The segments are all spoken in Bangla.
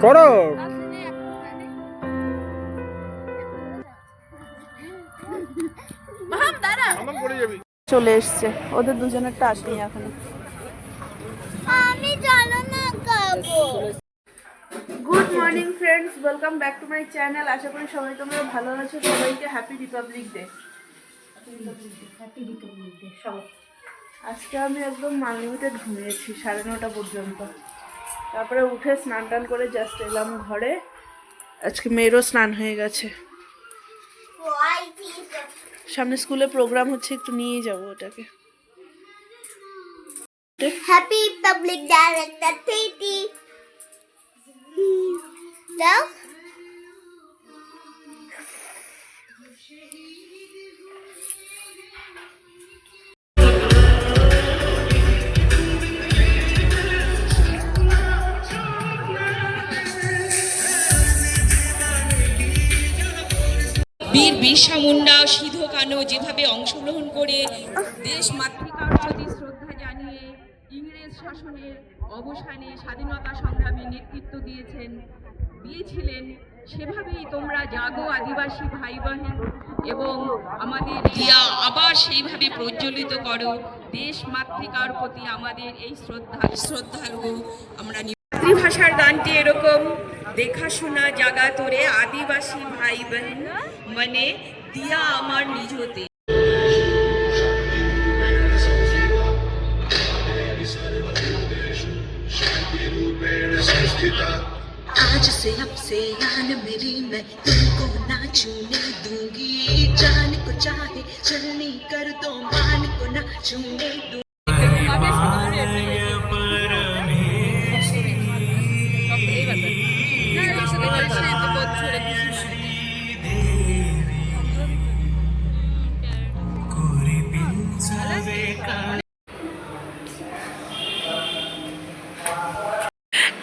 করো। চলে এসছে, ওদের দুজনেরটা আসেনি এখনো। Good morning friends, welcome back to my channel. আশা করি সবাই তোমরা ভালো আছো। সবাইকে হ্যাপি রিপাবলিক ডে। আজকে আমি একদম আনলিমিটেড ঘুমিয়েছি 9:30 পর্যন্ত। তারপরে উঠে স্নান টান করে জাস্ট এলাম ঘরে। আজকে মেয়েরও স্নান হয়ে গেছে। সামনে স্কুলে প্রোগ্রাম হচ্ছে, একটু নিয়ে যাবো ওটাকে। হ্যাপি পাবলিক ডাইরেক্টর প্রীতি দাও। বীর বিরসা মুন্ডা, সিধু কানু যেভাবে অংশগ্রহণ করে দেশ মাতৃকার প্রতি শ্রদ্ধা জানিয়ে ইংরেজ শাসনের অবসানে স্বাধীনতা সংগ্রামে নেতৃত্ব দিয়েছিলেন, সেভাবেই তোমরা জাগো আদিবাসী ভাই বোন এবং আমাদের দিয়া আবার সেইভাবে প্রজ্বলিত করো দেশ মাতৃকার প্রতি আমাদের এই শ্রদ্ধার্ঘ আমরা। মাতৃভাষার গানটি এরকম: দেখাশোনা জাগা তোরে আদিবাসী ভাই বোন মানে দিয়া আমার নিজতে। आज से अब से यान मेरी मैं तुमको ना छूने दूंगी, जान को चाहे चलनी कर दो मान को ना छूने दूंगी।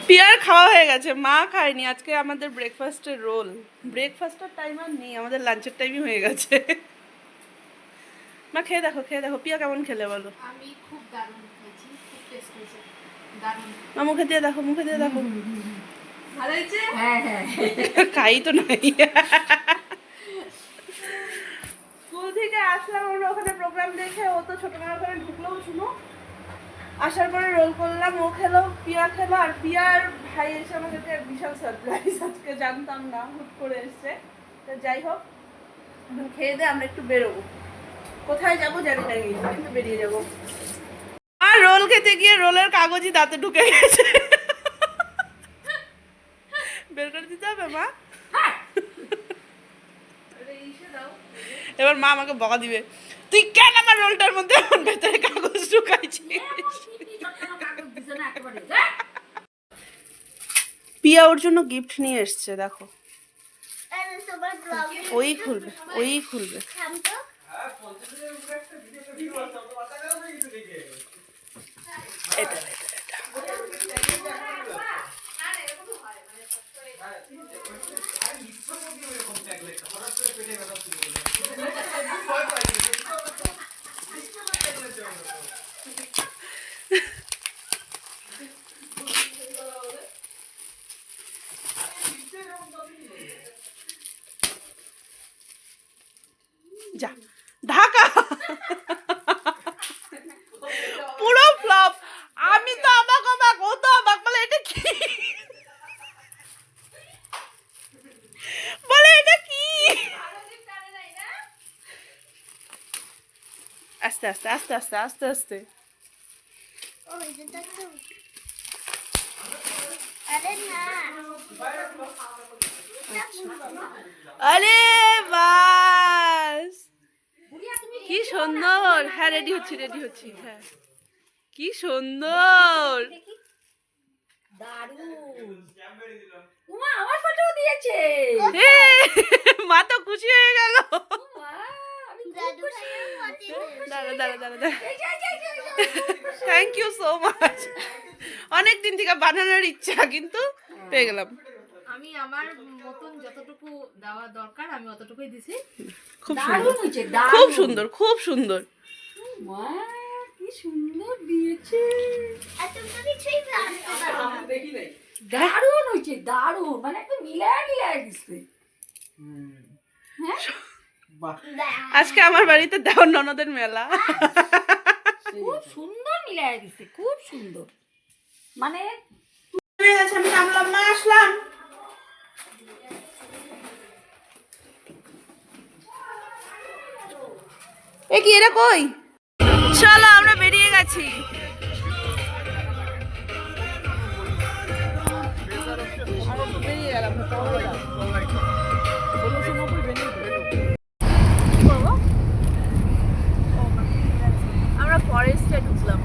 পিয়ার খাওয়া হয়ে গেছে, মা খায়নি। আজকে আমাদের ব্রেকফাস্টের রোল। ব্রেকফাস্টের টাইম আর নেই, আমাদের লাঞ্চের টাইমই হয়ে গেছে। মা খেয়ে দেখো, খেয়ে দেখো। পিয়া কেমন খেলে বলো? আমি খুব দারুণ খেয়েছি, খুব টেস্ট হয়েছে, দারুণ। মা মুখে দিয়ে দেখো, মুখে দিয়ে দেখো। ভালো হয়েছে? হ্যাঁ হ্যাঁ, খাই তো নাই। স্কুল থেকে আসলাম আমরা, ওখানে প্রোগ্রাম দেখে ও তো ছোটবেলা ওখানে ঢুকলো। শুনো, আসার পরে রোল করলাম, ও খেলো, পিয়া খেলো। আর পিয়ার ভাই এসে আমাদেরকে বিশাল সারপ্রাইজ, আজকে জানতাম না, হুট করে এসছে। তো যাই হোক, খেয়ে দিয়ে আমরা একটু বেরোবো। কোথায় যাবো জানি না, কিন্তু বেরিয়ে যাবো। আর রোল খেতে গিয়ে রোলের কাগজই দাঁতে ঢুকে গেছে। বের করে দিতে হবে মা। এবার মা আমাকে বকা দিবে, তুই কেন আমার রোলটার মধ্যে আমার ভেতরে কাগজ ঢুকাইছিস। পিয়া ওর জন্য গিফট নিয়ে এসছে, দেখো। ওই খুলবে, ওই খুলবে। এটা যা ঢাকা। পুরো ফ্লপ। আমি তো অবাক অবাক, ও তো অবাক, বলে এটা কি, বলে এটা কি। আস্তে আস্তে আস্তে আস্তে আস্তে আস্তে। আরে বাস, কি সুন্দর। হ্যাঁ রেডি হচ্ছি, রেডি হচ্ছি। হ্যাঁ কি সুন্দর, আমার ফটো দিয়েছে। মা তো খুশি হয়ে গেল। দাঁড়া দাঁড়া দাঁড়া দাঁড়া, থ্যাংক ইউ সো মাচ। অনেক দিন থেকে বানানোর ইচ্ছা, কিন্তু পেয়ে গেলাম। আমি আমার মতন যতটুকু দেওয়া দরকার আমি অতটুকুই দিছি। খুব দারুণ হয়েছে, খুব সুন্দর, খুব সুন্দর। মা কি সুন্দর দিয়েছে। এত কিছুই জানতে পারো না। দারুণ হয়েছে, দারুণ, মানে একদম মিলায় দিচ্ছে। আজকে আমার বাড়িতে দেওয়ার ননদের মেলা। খুব সুন্দর মিলায় দিচ্ছে, খুব সুন্দর। মানে হয়ে গেছে, আমি নামলাম, মা আসলাম। এ কি এরা কই? চলো আমরা বেরিয়ে গেছি। বেরিয়ে গেলাম। আমরা ফরেস্টে ঢুকলাম।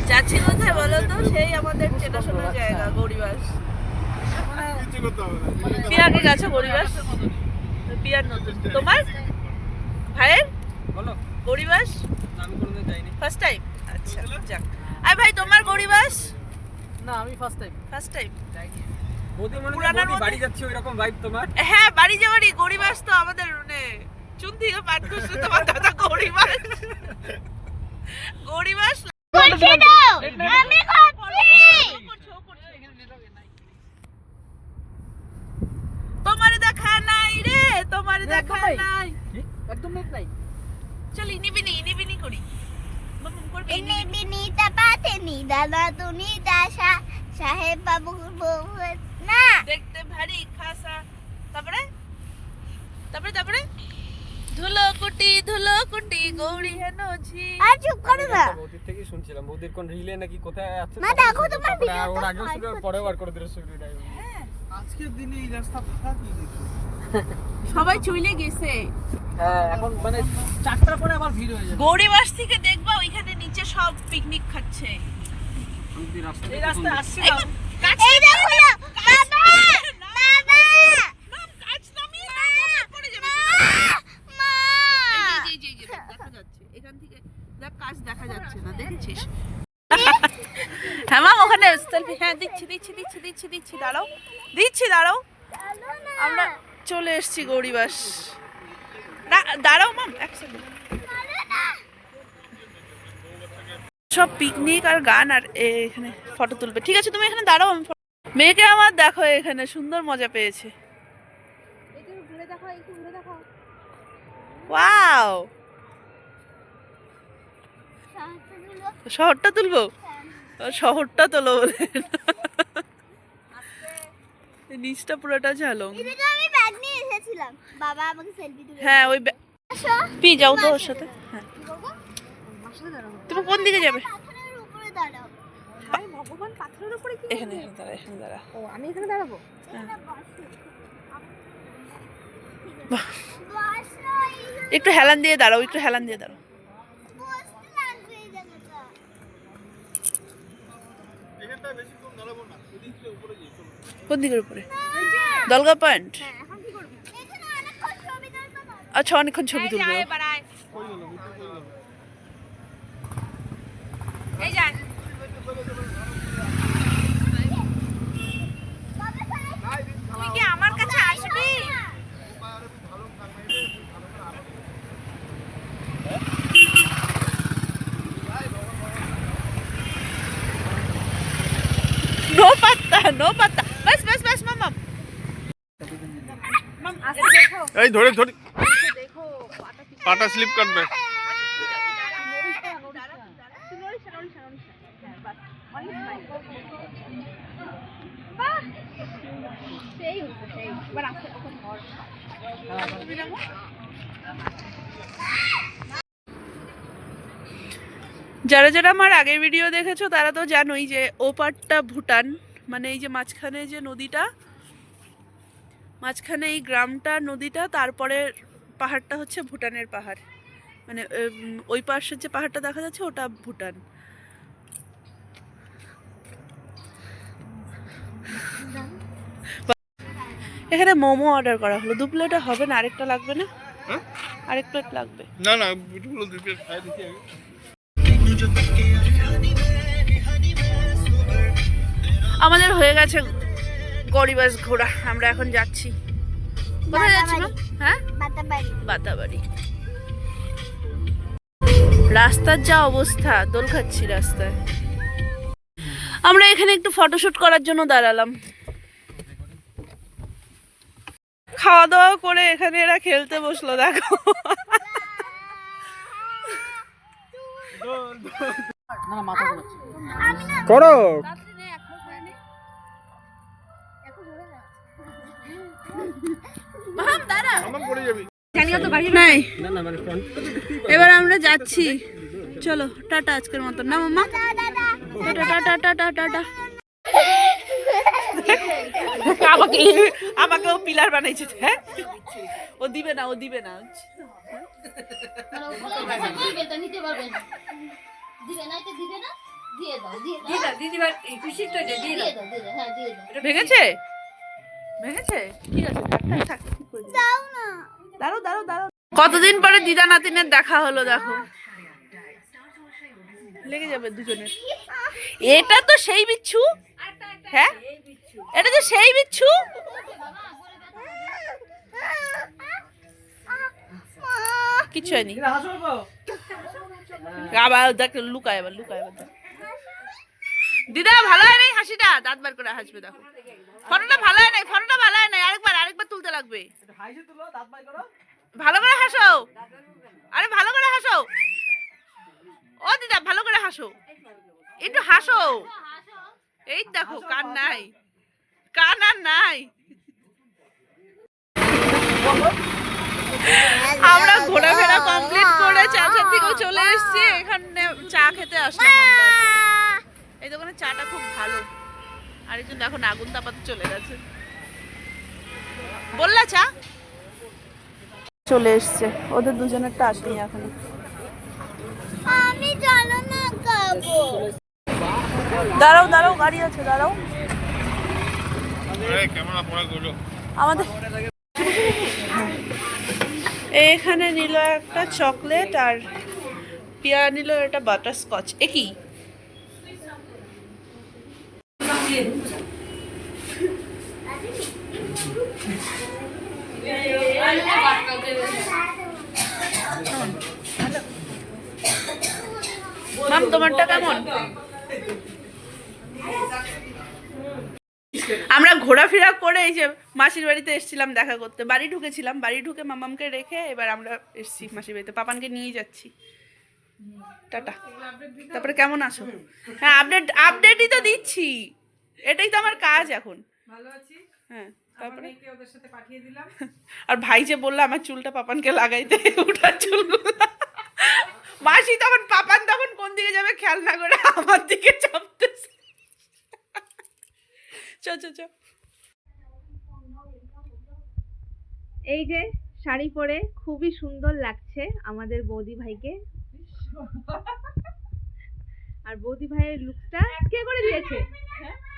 যাচ্ছি কোথায় বলো তো? সেই আমাদের চেনাশোনা জায়গা, গড়িবাস। পিয়াকে গেছে গড়িবাস, পিয়ার নতুন। তোমার ভাইয়ের বলো গড়িবাস আমি কোনোদিন যাইনি। First time? আচ্ছা যাক। আর ভাই তোমার গড়িবাস? না আমি ফার্স্ট টাইম। যাইনি। বৌদি মনে পুরানার হয় মধ্যে- বাড়ি যাচ্ছে ওইরকম ভাইব তোমার। হ্যাঁ বাড়ি যাওয়ারই। গড়িবাস তো আমাদের মানে চুন থেকে পাঠ করছে, তোমার দাদা গড়িবাস। গড়িবাস আমি তোমার দেখা নাই রে, তোমার দেখা নাই। একদম নেট নাই। চল ইনিবিনি করি। ini bini tapate ni dana tuni dasha সাহেব বাবু না দেখতে ভারী খাসা। তারপরে তারপরে ধুলো কুটি গৌরী হেন ঝি। আর চুপ করো না বৌদির থেকেই শুনছিলাম বৌদির কোন রিলে নাকি কোথায় আছে। মা, দেখো তোমার তারপরে ভিডিওটা ওর আগেও হাই শুরু করছে। পরেও আর করে দিল শুরুটা। আজকের দিনে এই রাস্তা ফাঁকা কি দেখি? সবাই চলে গেছে। হ্যাঁ এখন মানে 4টার পরে আবার ভিড় হয়ে যাবে। গৌরীবাস থেকে দেখবা ওইখানে নিচে সব পিকনিক খাচ্ছে। আমি কি রাস্তা এই রাস্তায় আসছিলাম। এই দেখো না বাবা বাবা কাজ নামিয়ে পড়ে যাবে। মা এই যে দেখা যাচ্ছে এখান থেকে। দেখ কাজ দেখা যাচ্ছে না, দেখেছিস? হ্যাঁ মাম ওখানে সেলফি। হ্যাঁ দিচ্ছি দাঁড়াও। আমরা চলে এসেছি গৌরীবাস। না দাঁড়াও মাম, এক সেকেন্ড। সব পিকনিক আর গান আর এখানে ফটো তুলবে। ঠিক আছে তুমি এখানে দাঁড়াও, আমি মেয়েকে আমার দেখো এখানে সুন্দর মজা পেয়েছে। ওয়াও, শহরটা তুলবো? শহরটা তোলো বলে নিচটা পুরোটা ঝালং। এটা আমি ব্যাগ নিয়ে এসেছিলাম, বাবা আমাকে সেলফি তুলে। হ্যাঁ ওই আসো পি যাও তো ওর সাথে। হ্যাঁ তুমি কোন দিকে যাবে? পাথরের উপরে দাঁড়াও। ভগবান পাথরের উপরে কি? এখানে দাঁড়া। ও আমি এখানে দাঁড়াবো? বসো একটু হেলান দিয়ে দাঁড়াও। বসতে লাগবে এই জায়গাটা। এখানটা বেশি কম দাঁড়াবো না, ওদিকে উপরে যাই চলো। কোন দিকের উপরে? দলগা পয়েন্ট। এখানে অনেকক্ষণ ছবি তুলতে পারবো। আচ্ছা অনেকক্ষণ ছবি তুলবো। কই গেল ভিতরে কই গেল? তুই কি আমার কাছে আসবি? নো পাত্তা। বাস মাম। এই ধরে পাটা স্লিপ কাটবে। যারা আমার আগের ভিডিও দেখেছো তারা তো জানোই যে ওপারটা ভুটান। মানে এই যে মাঝখানে যে নদীটা, মাঝখানে এই গ্রামটা নদীটা, তারপরে পাহাড়টা হচ্ছে ভুটানের পাহাড়। মানে ওই পাশের যে পাহাড়টা দেখা যাচ্ছে ওটা ভুটান। এখানে মোমো অর্ডার করা হলো। 2 প্লেটে হবে না? আরেকটা লাগবে না? আরেক প্লেট লাগবে। না বিটুগুলো দুই প্লেট খাই দেখি আগে। আমাদের হয়ে গেছে গড়িবাস ঘোরা। আমরা এখন যাচ্ছি। কোথায় যাচ্ছি মা? হ্যাঁ বাতাবাড়ি। রাস্তার যা অবস্থা, দোল খাচ্ছি রাস্তায়। আমরা এখানে একটু ফটোশুট করার জন্য দাঁড়ালাম। খাওয়া দাওয়া করে এখানে এরা খেলতে বসলো, দেখো। না মাথা ঘুরাচ্ছে। করো আমার পড়ে যাবি। নাই, না না মানে ফ্রন্ট এবার আমরা যাচ্ছি। চলো টাটা আজকের মতো, না মাম্মা? Tata tata tata tata. আমাকেও পিলার বানাইছে। হ্যাঁ, ও দিবে না, ও দিবে না। নিতে পারবে না, দিবে না, এটা দিবে না, দিয়ে দাও, দিয়ে দাও, দিদিভাই খুশি তো যে দিয়ে দাও। দিয়ে দাও, দিয়ে দাও, হ্যাঁ দিয়ে দাও। ভেঙেছে? ভেঙেছে? ঠিক আছে, থাক, ঠিক করে দিই। দাঁড়াও দাঁড়াও দাঁড়াও। কতদিন পরে দিদা নাতিনের দেখা হলো, দেখো। লেগে যাবে দুজনের। এটা তো সেই বিচ্ছু। হ্যাঁ, এটা তো সেই বিচ্ছু। কিচ্ছু হয়নি। আবার দেখ, লুকায় আবার, লুকায় আবার দেখ। দিদা ভালো হয় নাই হাসিটা, দাঁত বার করে হাসবে, দেখো। ফটোটা ভালো হয় নাই, ফটোটা ভালো হয় নাই, আরেকবার তুলতে লাগবে। ভালো করে হাসো, আরে ভালো করে হাসো। ও দিদা ভালো করে হাসো, একটু হাসো। এই দেখো, কান নাই, কান আর নাই। আমরা ঘোরাফেরা কমপ্লিট করে চাচার থেকেও চলে এসেছি। এখানে চা খেতে আসলাম আমরা। এই দোকানে চাটা খুব ভালো। আরেকজন দেখো আগুন তাপাতে চলে গেছে। বললা চা চলে এসছে, ওদের দুজনেরটা আসেনি এখনো। আমি জানো না খাবো। দাঁড়াও দাঁড়াও, গাড়ি আছে, দাঁড়াও। ক্যামেরা পড়া গেলো আমাদের এখানে নিল একটা চকলেট, আর পিয়া নিল একটা বাটার স্কচ। এ কি? মাম, তোমারটা কেমন? আমরা ঘোরাফেরা করে এই যে মাসির বাড়িতে এসেছিলাম দেখা করতে। বাড়ি ঢুকেছিলাম, বাড়ি ঢুকে মামামকে রেখে এবার আমরা এসেছি মাসির বাড়িতে। পাপানকে নিয়ে যাচ্ছি। টাটা। তারপরে কেমন আছো? হ্যাঁ, আপডেটই তো দিচ্ছি, এটাই তো আমার কাজ এখন। ভালো আছি। হ্যাঁ, তারপরে ওদের সাথে পাঠিয়ে দিলাম। আর ভাই যে বললো আমার চুলটা পাপানকে লাগাইতে, উঠার চুলগুলো। মাসি তখন, পাপান তখন কোন দিকে যাবে খেয়াল না করে আমার দিকে চাপতেছে। চ চ চ। এই যে শাড়ি পরে খুবই সুন্দর লাগছে আমাদের বৌদি ভাইকে। আর বৌদি ভাইয়ের লুকটা কে করে দিয়েছে?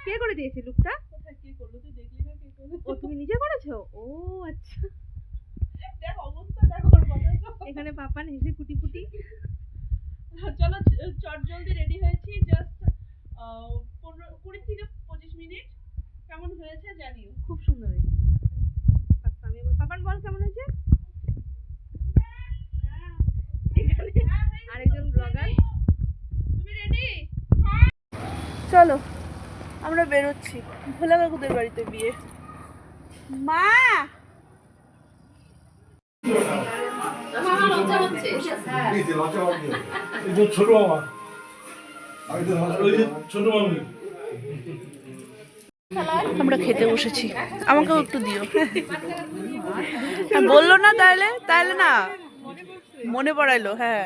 কে করে দিয়েছে লুকটা? ও তুমি নিজে করেছো? ও আচ্ছা। এখানে পাপান হেসে কুটি কুটি। চলো চট জলদি রেডি হয়েছি, জাস্ট 20 থেকে 25 মিনিট। কেমন হয়েছে জানিও। খুব সুন্দর হয়েছে। আচ্ছা, আমি এবার পাপান বল কেমন হয়েছে? এখানে আরেকজন ব্লগার। তুমি রেডি? চলো আমরা বেরোচ্ছি। ভোলা কাকুদের বাড়িতে বিয়ে। মা, ছোট মামা, ছোট মামি। আমরা খেতে বসেছি, আমাকেও একটু দিও। বললো না, তাহলে তাহলে না মনে পড়াইলো। হ্যাঁ,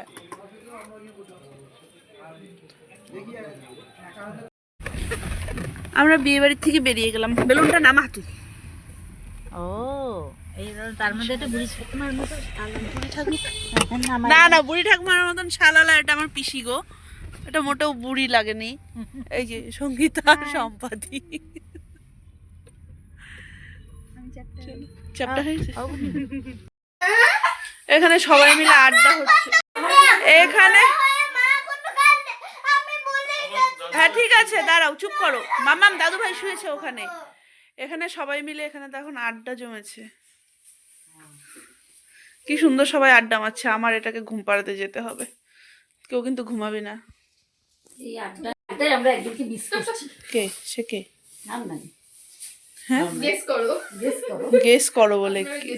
আমরা বিয়ে বাড়ির থেকে বেরিয়ে গেলাম। বেলুনটা নামা তুই। ও, এই তার মধ্যে একটা বুড়ি ঠাকুমার মতো না না, বুড়ি ঠাকুমার মতন শালালা। এটা আমার পিসি গো, এটা মোটেও বুড়ি লাগেনি। এই যে সঙ্গীতা আর সম্পাদি। চ্যাপ্টা হয়েছে। এখানে সবাই মিলে আড্ডা হচ্ছে। এখানে হ্যাঁ ঠিক আছে, দাঁড়াও, চুপ করো। মামাম দাদু ভাই শুয়েছে ওখানে। এখানে সবাই মিলে এখানে দেখুন আড্ডা জমেছে। কি সুন্দর সবাই আড্ডা মারছে। আমার এটাকে ঘুম পাড়াতে যেতে হবে। কেউ কিন্তু ঘুমাবে না। এই আড্ডা এটাই আমরা একদিনকে মিস করছি। কে সে কে? নাম নাই। হ্যাঁ? গেস করো। গেস করো বলে কি?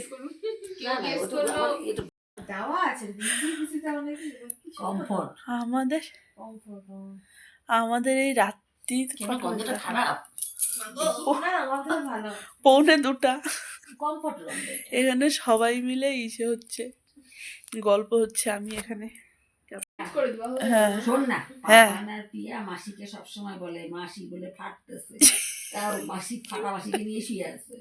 না না ওটা আমার এটা দেওয়া আছে কমফর্ট। আমাদের এই রাত্রি কেন গন্ধটা খারাপ? ভালো। 1:45 কমফর্ট এখানে সবাই মিলে ইসে হচ্ছে, গল্প হচ্ছে, আমি এখানে হ্যাঁ শোন না, হ্যাঁ। পাপান আর পিয়া মাসিকে সবসময় বলে মাসি বলে ফাটতেছে, তাও মাসি ফাটা মাসিকে নিয়ে শুয়ে আছে।